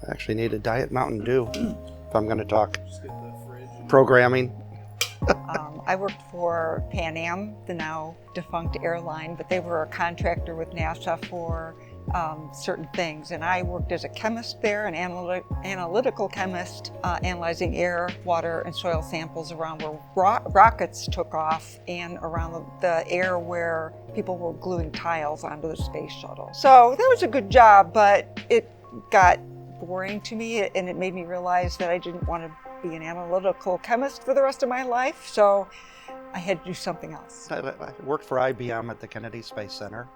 I actually need a Diet Mountain Dew if I'm going to talk programming. I worked for Pan Am, the now defunct airline, but they were a contractor with NASA for certain things. And I worked as a chemist there, an analytical chemist, analyzing air, water, and soil samples around where rockets took off and around the air where people were gluing tiles onto the space shuttle. So that was a good job, but it got boring to me, and it made me realize that I didn't want to be an analytical chemist for the rest of my life, so I had to do something else. I worked for IBM at the Kennedy Space Center,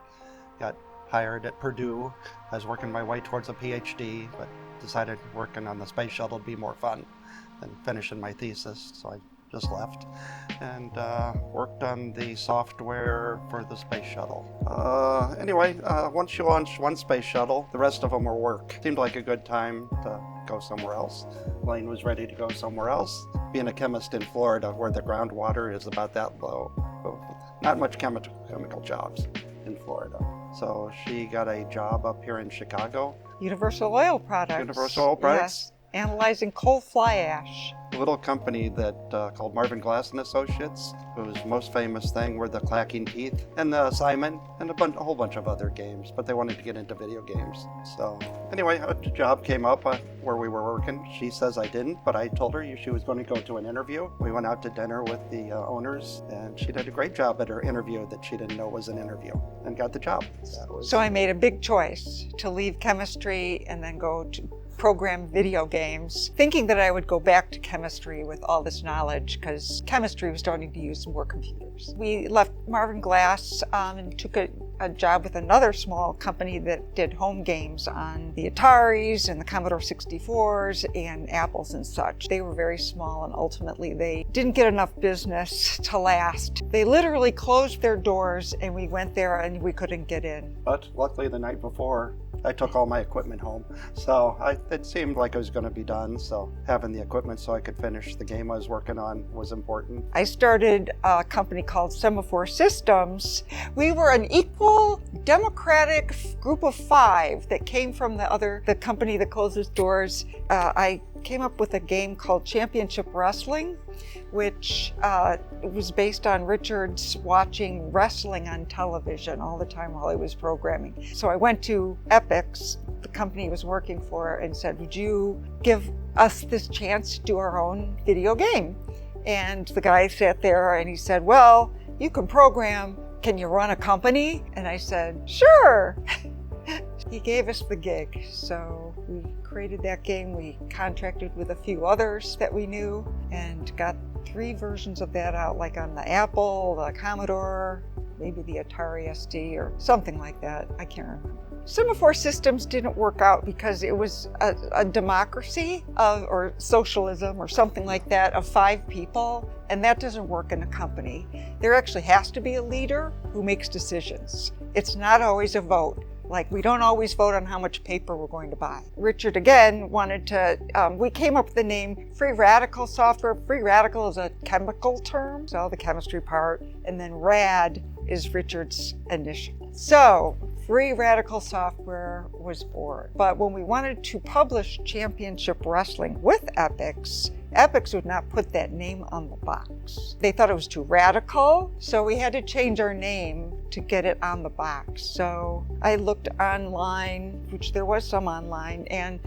got hired at Purdue. I was working my way towards a PhD, but decided working on the space shuttle would be more fun than finishing my thesis, so I just left and worked on the software for the space shuttle. Anyway, once you launch one space shuttle, the rest of them were work. Seemed like a good time to go somewhere else. Elaine was ready to go somewhere else. Being a chemist in Florida, where the groundwater is about that low, not much chemical jobs in Florida. So she got a job up here in Chicago. Universal Oil Products. Universal Oil Products? Yes, analyzing coal fly ash. A little company that called Marvin Glass and Associates, whose most famous thing were the Clacking Teeth and the Simon and a whole bunch of other games, but they wanted to get into video games. So anyway, a job came up where we were working. She says I didn't, but I told her she was going to go to an interview. We went out to dinner with the owners, and she did a great job at her interview that she didn't know was an interview, and got the job. So I made a big choice to leave chemistry and then go to program video games, thinking that I would go back to chemistry with all this knowledge, because chemistry was starting to use more computers. We left Marvin Glass and took a job with another small company that did home games on the Ataris and the Commodore 64s and Apples and such. They were very small, and ultimately they didn't get enough business to last. They literally closed their doors, and we went there and we couldn't get in. But luckily the night before, I took all my equipment home, so it seemed like it was going to be done, so having the equipment so I could finish the game I was working on was important. I started a company called Semaphore Systems. We were an equal democratic group of 5 that came from the company that closed its doors. I came up with a game called Championship Wrestling, which was based on Richard's watching wrestling on television all the time while he was programming. So I went to Epix, the company he was working for, and said, would you give us this chance to do our own video game? And the guy sat there and he said, well, you can program, can you run a company? And I said, sure. He gave us the gig, so we created that game. We contracted with a few others that we knew and got 3 versions of that out, like on the Apple, the Commodore, maybe the Atari ST or something like that. I can't remember. Semaphore Systems didn't work out because it was a democracy or socialism or something like that of 5 people, and that doesn't work in a company. There actually has to be a leader who makes decisions. It's not always a vote. Like, we don't always vote on how much paper we're going to buy. Richard, again, wanted to, we came up with the name Free Radical Software. Free Radical is a chemical term, so the chemistry part, and then RAD is Richard's initial. So, Free Radical Software was born. But when we wanted to publish Championship Wrestling with Epix would not put that name on the box. They thought it was too radical, so we had to change our name to get it on the box. So I looked online, which there was some online, and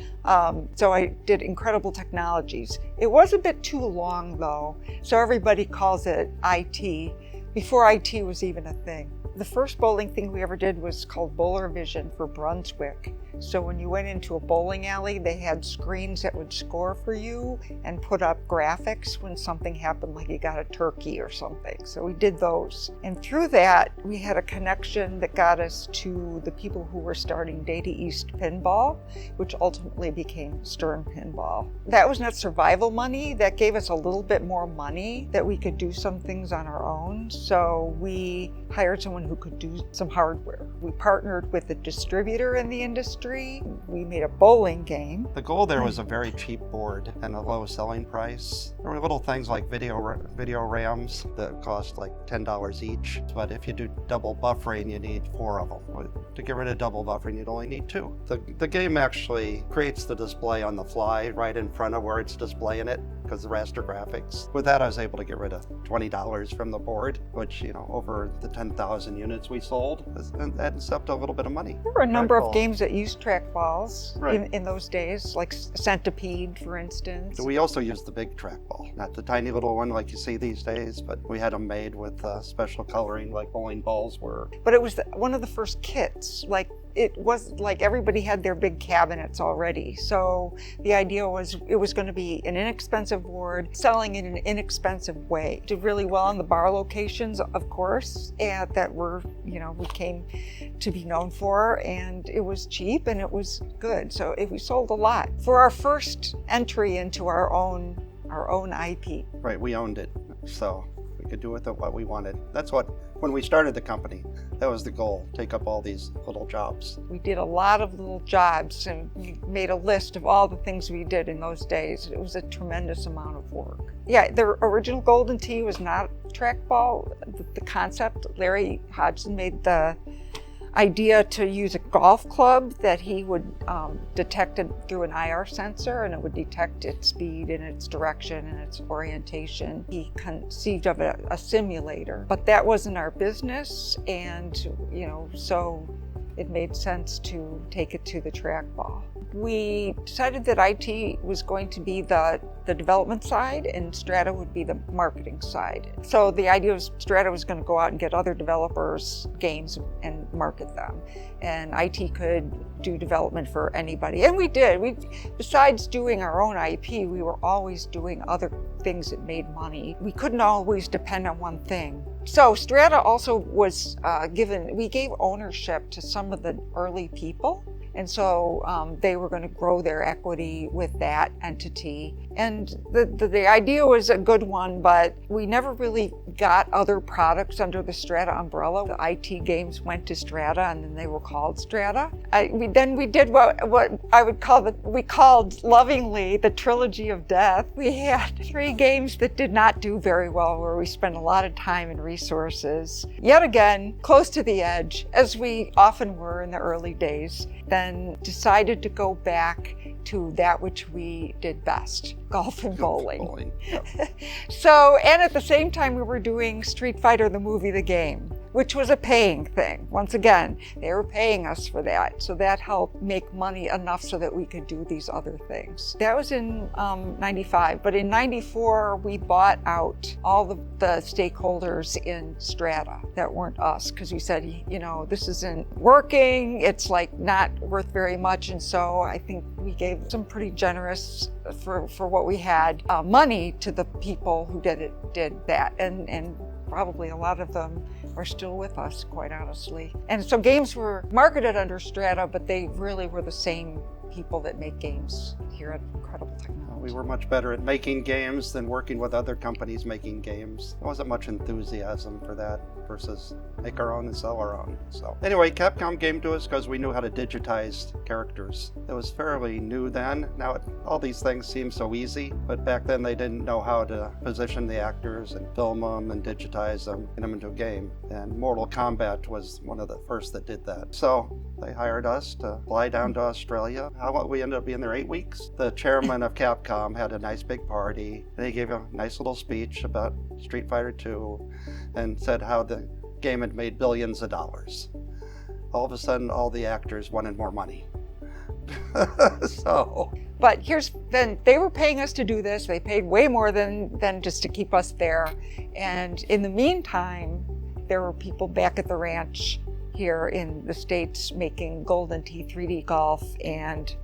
so I did Incredible Technologies. It was a bit too long though, so everybody calls it IT, before IT was even a thing. The first bowling thing we ever did was called Bowler Vision for Brunswick. So when you went into a bowling alley, they had screens that would score for you and put up graphics when something happened, like you got a turkey or something. So we did those. And through that, we had a connection that got us to the people who were starting Data East Pinball, which ultimately became Stern Pinball. That was not survival money. That gave us a little bit more money that we could do some things on our own. So we hired someone who could do some hardware. We partnered with a distributor in the industry industry. We made a bowling game. The goal there was a very cheap board and a low selling price. There were little things like video RAMs that cost like $10 each, but if you do double buffering, you need 4 of them. To get rid of double buffering, you'd only need 2. The game actually creates the display on the fly right in front of where it's displaying it, because the raster graphics. With that, I was able to get rid of $20 from the board, which, over the 10,000 units we sold, adds up to a little bit of money. There were a number of games that used trackballs Right. in those days, like Centipede, for instance. We also used the big trackball, not the tiny little one like you see these days, but we had them made with special coloring like bowling balls were. But it was one of the first kits. It was like everybody had their big cabinets already. So the idea was it was going to be an inexpensive board, selling in an inexpensive way. Did really well in the bar locations, of course, and that we came to be known for, and it was cheap and it was good. So we sold a lot. For our first entry into our own IP. Right, we owned it, so we could do with it what we wanted. That's when we started the company, that was the goal, take up all these little jobs. We did a lot of little jobs, and we made a list of all the things we did in those days. It was a tremendous amount of work. Yeah, the original Golden Tee was not trackball. The concept, Larry Hodgson made the idea to use a golf club that he would detect it through an IR sensor, and it would detect its speed and its direction and its orientation. He conceived of a simulator, but that wasn't our business, and so it made sense to take it to the trackball. We decided that IT was going to be the development side and Strata would be the marketing side. So the idea was Strata was going to go out and get other developers' games and market them. And IT could do development for anybody. And we did. Besides doing our own IP, we were always doing other things that made money. We couldn't always depend on one thing. So Strata also was we gave ownership to some of the early people. And so they were going to grow their equity with that entity. And the idea was a good one, but we never really got other products under the Strata umbrella. The IT games went to Strata, and then they were called Strata. We did what I would call we called lovingly the Trilogy of Death. We had 3 games that did not do very well, where we spent a lot of time and resources. Yet again, close to the edge, as we often were in the early days. Then decided to go back to that which we did best, golf and bowling. Yep. So, and at the same time we were doing Street Fighter, the movie, the game, which was a paying thing. Once again, they were paying us for that. So that helped make money enough so that we could do these other things. That was in 95, but in 94, we bought out all the stakeholders in Strata that weren't us, because we said, this isn't working, it's like not worth very much. And so I think we gave some pretty generous, for what we had, money to the people who did that. And probably a lot of them are still with us, quite honestly. And so games were marketed under Strata, but they really were the same people that make games here at Incredible Technology. We were much better at making games than working with other companies making games. There wasn't much enthusiasm for that versus make our own and sell our own. So anyway, Capcom came to us because we knew how to digitize characters. It was fairly new then. Now all these things seem so easy, but back then they didn't know how to position the actors and film them and digitize them, get them into a game. And Mortal Kombat was one of the first that did that. So they hired us to fly down to Australia. We ended up being there 8 weeks. The chairman of Capcom had a nice big party, and he gave a nice little speech about Street Fighter II and said how the game had made billions of dollars. All of a sudden, all the actors wanted more money. But then they were paying us to do this. They paid way more than just to keep us there. And in the meantime, there were people back at the ranch here in the States making Golden Tee 3D golf and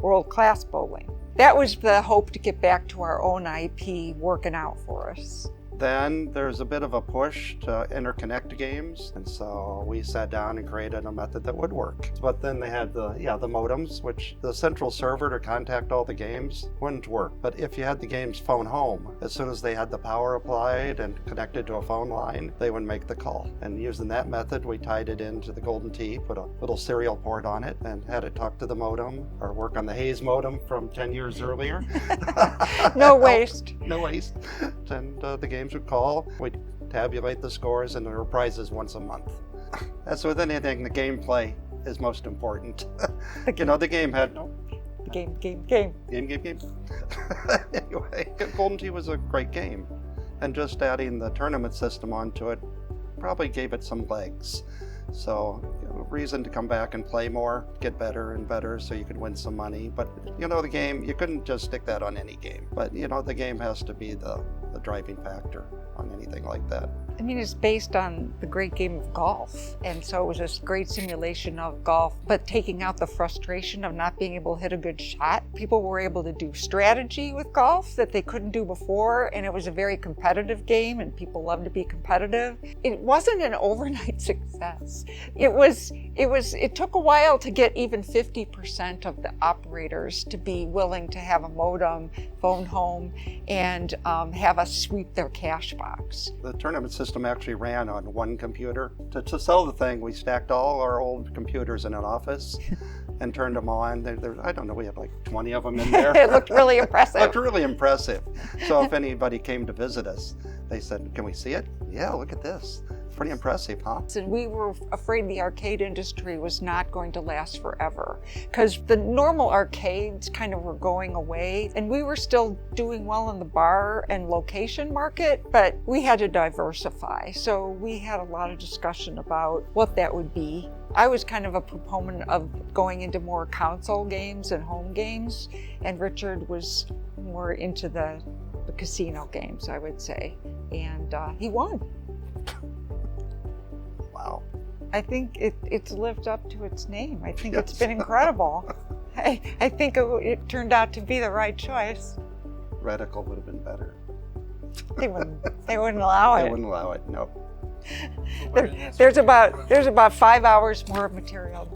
world-class bowling. That was the hope, to get back to our own IP working out for us. Then there's a bit of a push to interconnect games, and so we sat down and created a method that would work. But then they had the modems, which the central server to contact all the games wouldn't work. But if you had the games phone home, as soon as they had the power applied and connected to a phone line, they would make the call. And using that method, we tied it into the Golden Tee, put a little serial port on it, and had it talk to the modem or work on the Hayes modem from 10 years earlier. No waste. No waste. And the games would call, we'd tabulate the scores, and there were prizes once a month. As with anything, the gameplay is most important. The game had no... Game. Game. Anyway, Golden Tee was a great game. And just adding the tournament system onto it probably gave it some legs. So, reason to come back and play more, get better and better so you could win some money. But, the game, you couldn't just stick that on any game. But, the game has to be the driving factor on anything like that. I mean, it's based on the great game of golf. And so it was this great simulation of golf, but taking out the frustration of not being able to hit a good shot. People were able to do strategy with golf that they couldn't do before. And it was a very competitive game, and people love to be competitive. It wasn't an overnight success. It took a while to get even 50% of the operators to be willing to have a modem, phone home, and have us sweep their cash box. The tournament system actually ran on one computer. To sell the thing, we stacked all our old computers in an office and turned them on. I don't know, we had like 20 of them in there. It looked really impressive. It looked really impressive. So if anybody came to visit us, they said, "Can we see it?" "Yeah, look at this. Pretty impressive, huh?" And we were afraid the arcade industry was not going to last forever because the normal arcades kind of were going away, and we were still doing well in the bar and location market, but we had to diversify. So we had a lot of discussion about what that would be. I was kind of a proponent of going into more console games and home games, and Richard was more into the casino games, I would say, and he won. Wow. I think it's lived up to its name. I think It's been incredible. I think it turned out to be the right choice. Reticle would have been better. They wouldn't allow it. They wouldn't allow it, no. There's about 5 hours more of material.